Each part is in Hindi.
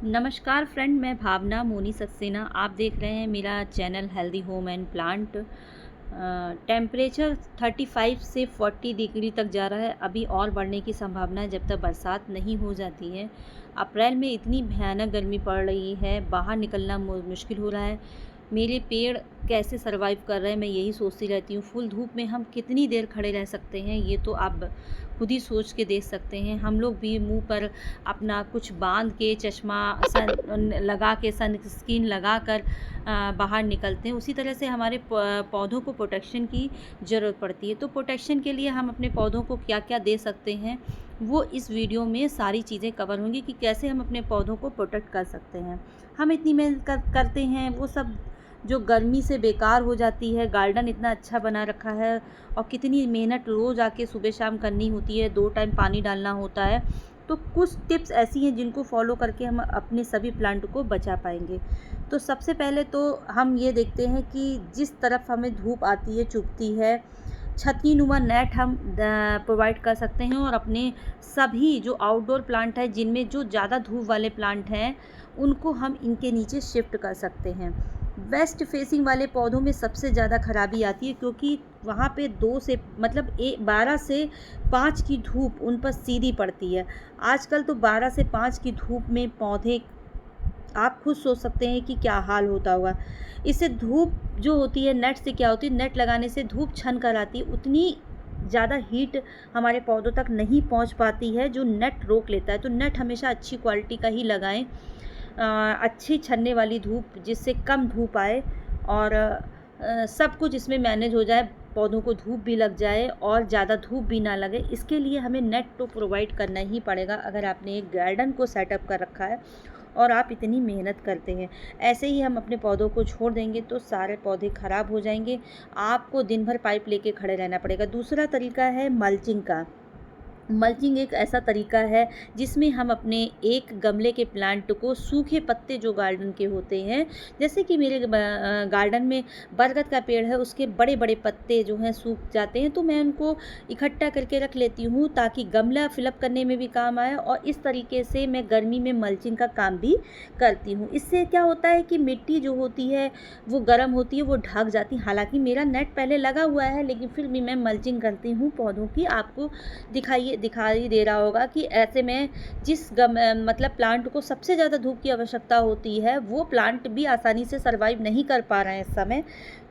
नमस्कार फ्रेंड, मैं भावना मोनी सक्सेना। आप देख रहे हैं मेरा channel healthy home and plant. Temperature 35 से 40 डिग्री तक जा रहा है। अभी और बढ़ने की संभावना है जब तक बरसात नहीं हो जाती है। अप्रैल में इतनी भयानक गर्मी पड़ रही है, बाहर निकलना मुश्किल हो रहा है। मेरे पेड़ कैसे सरवाइव कर रहे हैं, मैं यही सोचती रहती हूँ। फुल धूप में हम कितनी देर खड़े रह सकते हैं, ये तो आप खुद ही सोच के देख सकते हैं। हम लोग भी मुंह पर अपना कुछ बांध के, चश्मा सन लगा के, सन स्क्रीन लगा कर बाहर निकलते हैं। उसी तरह से हमारे पौधों को प्रोटेक्शन की ज़रूरत पड़ती है। तो प्रोटेक्शन के लिए हम अपने पौधों को क्या क्या दे सकते हैं, वो इस वीडियो में सारी चीज़ें कवर होंगी कि कैसे हम अपने पौधों को प्रोटेक्ट कर सकते हैं। हम इतनी मेहनत करते हैं, वो सब जो गर्मी से बेकार हो जाती है। गार्डन इतना अच्छा बना रखा है और कितनी मेहनत रोज़ आके सुबह शाम करनी होती है, 2 टाइम पानी डालना होता है। तो कुछ टिप्स ऐसी हैं जिनको फॉलो करके हम अपने सभी प्लांट को बचा पाएंगे। तो सबसे पहले तो हम ये देखते हैं कि जिस तरफ हमें धूप आती है, चुभती है, छतरी नुमा नेट हम प्रोवाइड कर सकते हैं। और अपने सभी जो आउटडोर प्लांट है, जिनमें जो ज़्यादा धूप वाले प्लांट हैं, उनको हम इनके नीचे शिफ्ट कर सकते हैं। वेस्ट फेसिंग वाले पौधों में सबसे ज़्यादा खराबी आती है, क्योंकि वहाँ पे 2 से 12 से 5 की धूप उन पर सीधी पड़ती है। आजकल तो 12 से 5 की धूप में पौधे, आप खुद सोच सकते हैं कि क्या हाल होता होगा। इससे धूप जो होती है, नेट से क्या होती है, नेट लगाने से धूप छन कर आती है, उतनी ज़्यादा हीट हमारे पौधों तक नहीं पहुंच पाती है जो नेट रोक लेता है। तो नेट हमेशा अच्छी क्वालिटी का ही लगाएं, अच्छी छनने वाली धूप, जिससे कम धूप आए और सब कुछ इसमें मैनेज हो जाए, पौधों को धूप भी लग जाए और ज़्यादा धूप भी ना लगे। इसके लिए हमें नेट तो प्रोवाइड करना ही पड़ेगा, अगर आपने एक गार्डन को सेटअप कर रखा है और आप इतनी मेहनत करते हैं। ऐसे ही हम अपने पौधों को छोड़ देंगे तो सारे पौधे ख़राब हो जाएंगे। आपको दिन भर पाइप लेके खड़े रहना पड़ेगा। दूसरा तरीका है मल्चिंग का। मल्चिंग एक ऐसा तरीका है जिसमें हम अपने एक गमले के प्लांट को, सूखे पत्ते जो गार्डन के होते हैं, जैसे कि मेरे गार्डन में बरगद का पेड़ है, उसके बड़े बड़े पत्ते जो हैं सूख जाते हैं, तो मैं उनको इकट्ठा करके रख लेती हूँ ताकि गमला फिलअप करने में भी काम आए। और इस तरीके से मैं गर्मी में मल्चिंग का काम भी करती हूँ। इससे क्या होता है कि मिट्टी जो होती है वो गर्म होती है, वो ढक जाती है। हालाँकि मेरा नेट पहले लगा हुआ है, लेकिन फिर भी मैं मल्चिंग करती हूँ पौधों की। आपको दिखाई दे रहा होगा कि ऐसे में जिस मतलब प्लांट को सबसे ज़्यादा धूप की आवश्यकता होती है, वो प्लांट भी आसानी से सर्वाइव नहीं कर पा रहे हैं इस समय।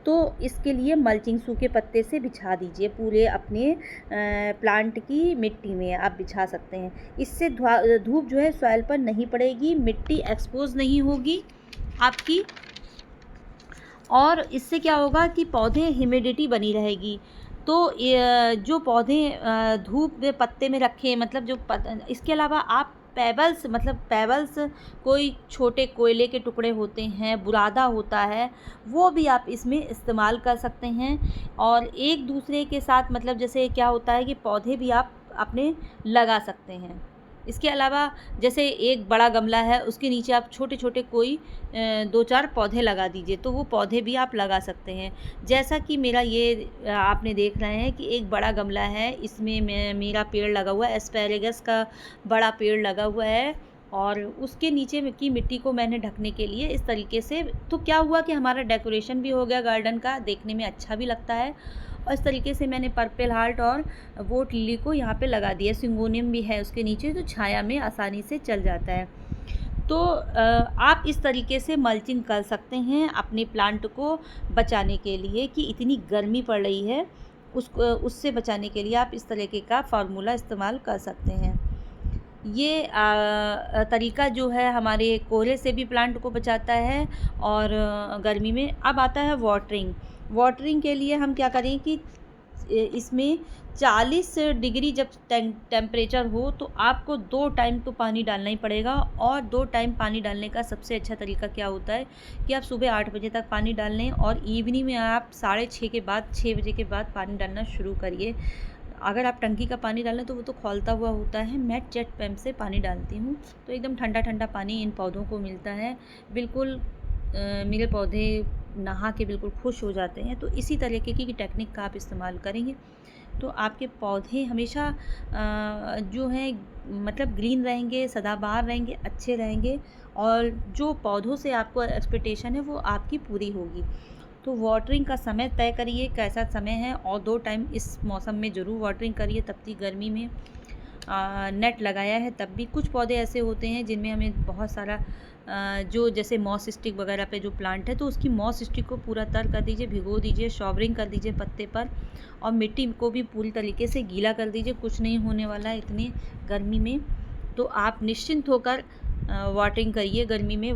तो इसके लिए मल्चिंग सूखे पत्ते से बिछा दीजिए, पूरे अपने प्लांट की मिट्टी में आप बिछा सकते हैं। इससे धूप जो है सॉइल पर नहीं पड़ेगी, मिट्टी एक्सपोज नहीं होगी आपकी, और इससे क्या होगा कि पौधे ह्यूमिडिटी बनी रहेगी। तो जो पौधे धूप में पत्ते में रखे, मतलब इसके अलावा आप पेबल्स, मतलब पेबल्स कोई छोटे कोयले के टुकड़े होते हैं, बुरादा होता है, वो भी आप इसमें इस्तेमाल कर सकते हैं। और एक दूसरे के साथ, मतलब जैसे क्या होता है कि पौधे भी आप अपने लगा सकते हैं। इसके अलावा जैसे एक बड़ा गमला है, उसके नीचे आप छोटे छोटे कोई 2-4 पौधे लगा दीजिए, तो वो पौधे भी आप लगा सकते हैं। जैसा कि मेरा ये आपने देख रहे हैं कि एक बड़ा गमला है, इसमें मेरा पेड़ लगा हुआ है, एस्पैरेगस का बड़ा पेड़ लगा हुआ है, और उसके नीचे की मिट्टी को मैंने ढकने के लिए इस तरीके से, तो क्या हुआ कि हमारा डेकोरेशन भी हो गया गार्डन का, देखने में अच्छा भी लगता है। और इस तरीके से मैंने पर्पल हार्ट और वोट लिली को यहाँ पे लगा दिया। सिंगोनियम भी है उसके नीचे, तो छाया में आसानी से चल जाता है। तो आप इस तरीके से मल्चिंग कर सकते हैं अपने प्लांट को बचाने के लिए, कि इतनी गर्मी पड़ रही है उससे बचाने के लिए आप इस तरीके का फार्मूला इस्तेमाल कर सकते हैं। ये तरीका जो है हमारे कोहरे से भी प्लांट को बचाता है और गर्मी में। अब आता है वाटरिंग के लिए हम क्या करें कि इसमें 40 डिग्री जब टेम्परेचर हो, तो आपको 2 टाइम तो पानी डालना ही पड़ेगा। और 2 टाइम पानी डालने का सबसे अच्छा तरीका क्या होता है कि आप सुबह 8 बजे तक पानी डाल लें, और इवनिंग में आप 6:30 के बाद, 6 बजे के बाद पानी डालना शुरू करिए। अगर आप टंकी का पानी डालें तो वो तो खौलता हुआ होता है, मैं जेट पैम्प से पानी डालती हूँ, तो एकदम ठंडा ठंडा पानी इन पौधों को मिलता है। बिल्कुल मेरे पौधे नहा के बिल्कुल खुश हो जाते हैं। तो इसी तरीके की टेक्निक का आप इस्तेमाल करेंगे तो आपके पौधे हमेशा जो हैं मतलब ग्रीन रहेंगे, सदाबहार रहेंगे, अच्छे रहेंगे, और जो पौधों से आपको एक्सपेक्टेशन है वो आपकी पूरी होगी। तो वाटरिंग का समय तय करिए, कैसा समय है, और 2 टाइम इस मौसम में ज़रूर वाटरिंग करिए। तपती गर्मी में नेट लगाया है तब भी कुछ पौधे ऐसे होते हैं जिनमें हमें बहुत सारा जो जैसे मॉस स्टिक वगैरह पे जो प्लांट है, तो उसकी मॉस स्टिक को पूरा तर कर दीजिए, भिगो दीजिए, शॉवरिंग कर दीजिए पत्ते पर, और मिट्टी को भी पूरी तरीके से गीला कर दीजिए। कुछ नहीं होने वाला है इतनी गर्मी में। तो आप निश्चिंत होकर वाटरिंग करिए। गर्मी में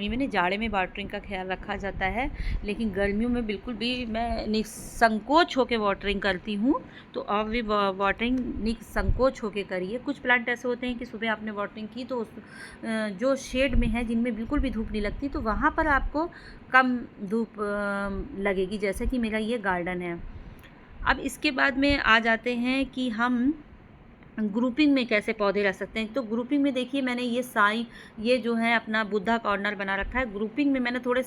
नहीं, जाड़े में वाटरिंग का ख्याल रखा जाता है, लेकिन गर्मियों में बिल्कुल भी मैं निसंकोच होकर वाटरिंग करती हूँ। तो आप भी वाटरिंग निसंकोच होकर करिए। कुछ प्लांट ऐसे होते हैं कि सुबह आपने वाटरिंग की तो जो शेड में है, जिनमें बिल्कुल भी धूप नहीं लगती, तो वहाँ पर आपको कम धूप लगेगी, जैसे कि मेरा ये गार्डन है। अब इसके बाद में आ जाते हैं कि हम ग्रुपिंग में कैसे पौधे रख सकते हैं। तो ग्रुपिंग में देखिए, मैंने ये जो है अपना बुद्धा कॉर्नर बना रखा है। ग्रुपिंग में मैंने थोड़े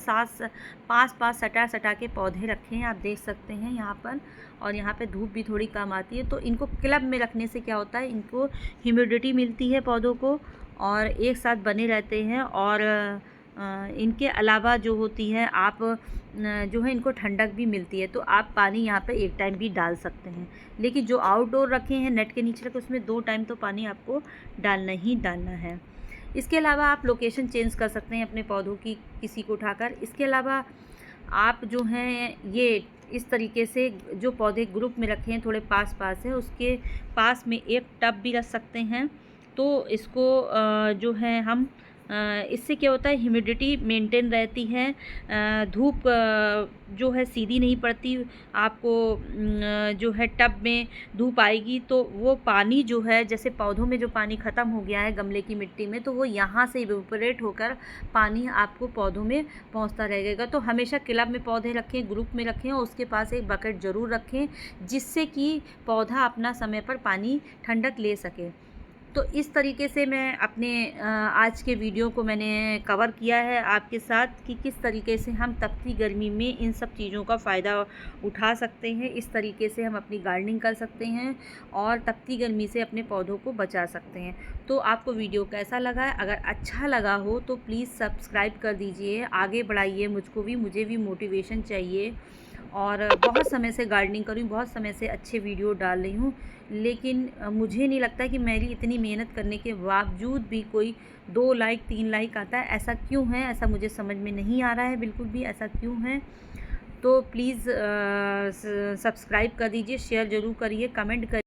पास सटा के पौधे रखे हैं, आप देख सकते हैं यहाँ पर। और यहाँ पे धूप भी थोड़ी कम आती है, तो इनको क्लब में रखने से क्या होता है, इनको ह्यूमिडिटी मिलती है पौधों को, और एक साथ बने रहते हैं। और इनके अलावा जो होती है, आप जो है इनको ठंडक भी मिलती है। तो आप पानी यहाँ पे एक टाइम भी डाल सकते हैं, लेकिन जो आउटडोर रखे हैं नेट के नीचे रखे, उसमें 2 टाइम तो पानी आपको डालना ही डालना है। इसके अलावा आप लोकेशन चेंज कर सकते हैं अपने पौधों की, किसी को उठाकर। इसके अलावा आप जो हैं ये इस तरीके से जो पौधे ग्रुप में रखे हैं थोड़े पास है, उसके पास में एक टब भी रख सकते हैं। तो इसको जो है हम इससे क्या होता है, ह्यूमिडिटी मेंटेन रहती है, धूप जो है सीधी नहीं पड़ती आपको। जो है टब में धूप आएगी तो वो पानी जो है, जैसे पौधों में जो पानी ख़त्म हो गया है गमले की मिट्टी में, तो वो यहाँ से इवेपोरेट होकर पानी आपको पौधों में पहुँचता रहेगा। तो हमेशा क्लब में पौधे रखें, ग्रुप में रखें, और उसके पास एक बकेट ज़रूर रखें, जिससे कि पौधा अपना समय पर पानी ठंडक ले सके। तो इस तरीके से मैं अपने आज के वीडियो को मैंने कवर किया है आपके साथ, कि किस तरीके से हम तपती गर्मी में इन सब चीज़ों का फ़ायदा उठा सकते हैं। इस तरीके से हम अपनी गार्डनिंग कर सकते हैं और तपती गर्मी से अपने पौधों को बचा सकते हैं। तो आपको वीडियो कैसा लगा है? अगर अच्छा लगा हो तो प्लीज़ सब्सक्राइब कर दीजिए, आगे बढ़ाइए मुझको भी, मुझे भी मोटिवेशन चाहिए। और बहुत समय से गार्डनिंग कर रही हूँ, बहुत समय से अच्छे वीडियो डाल रही हूँ, लेकिन मुझे नहीं लगता कि मेरी इतनी मेहनत करने के बावजूद भी कोई 2 लाइक 3 लाइक आता है। ऐसा क्यों है? ऐसा मुझे समझ में नहीं आ रहा है बिल्कुल भी, ऐसा क्यों है? तो प्लीज़ सब्सक्राइब कर दीजिए, शेयर ज़रूर करिए, कमेंट करिए।